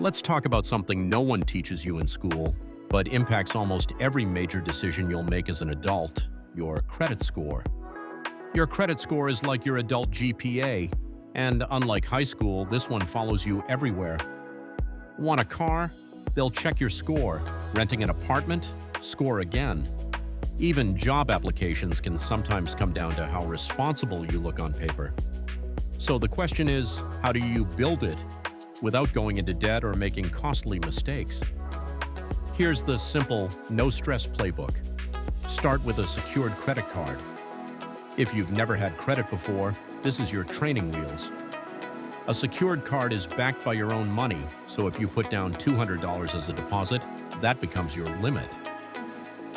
Let's talk about something no one teaches you in school, but impacts almost every major decision you'll make as an adult: your credit score. Your credit score is like your adult GPA, and unlike high school, this one follows you everywhere. Want a car? They'll check your score. Renting an apartment? Score again. Even job applications can sometimes come down to how responsible you look on paper. So the question is, how do you build it without going into debt or making costly mistakes? Here's the simple, no-stress playbook. Start with a secured credit card. If you've never had credit before, this is your training wheels. A secured card is backed by your own money, so if you put down $200 as a deposit, that becomes your limit.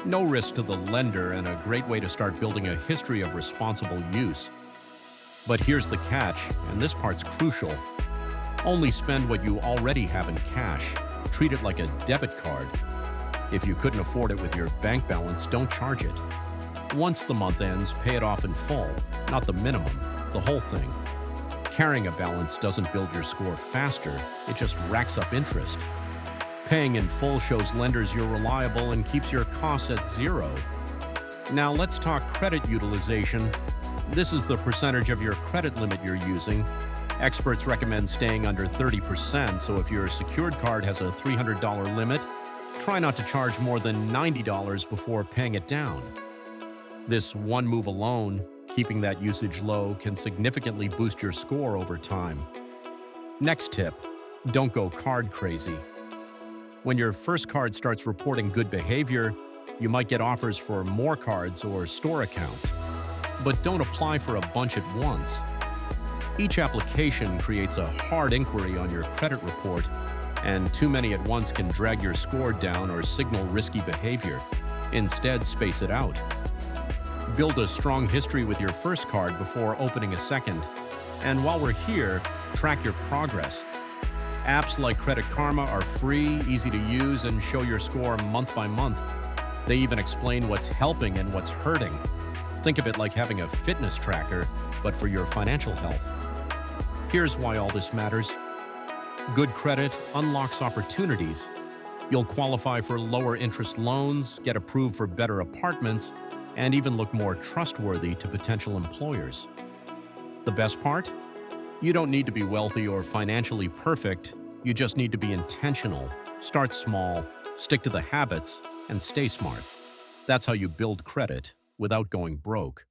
No risk to the lender and a great way to start building a history of responsible use. But here's the catch, and this part's crucial. Only spend what you already have in cash. Treat it like a debit card. If you couldn't afford it with your bank balance, don't charge it. Once the month ends, pay it off in full, not the minimum, the whole thing. Carrying a balance doesn't build your score faster, it just racks up interest. Paying in full shows lenders you're reliable and keeps your costs at zero. Now let's talk credit utilization. This is the percentage of your credit limit you're using. Experts recommend staying under 30%, so if your secured card has a $300 limit, try not to charge more than $90 before paying it down. This one move alone, keeping that usage low, can significantly boost your score over time. Next tip, don't go card crazy. When your first card starts reporting good behavior, you might get offers for more cards or store accounts. But don't apply for a bunch at once. Each application creates a hard inquiry on your credit report, and too many at once can drag your score down or signal risky behavior. Instead, space it out. Build a strong history with your first card before opening a second. And while we're here, track your progress. Apps like Credit Karma are free, easy to use, and show your score month by month. They even explain what's helping and what's hurting. Think of it like having a fitness tracker, but for your financial health. Here's why all this matters. Good credit unlocks opportunities. You'll qualify for lower interest loans, get approved for better apartments, and even look more trustworthy to potential employers. The best part? You don't need to be wealthy or financially perfect, you just need to be intentional. Start small, stick to the habits, and stay smart. That's how you build credit without going broke.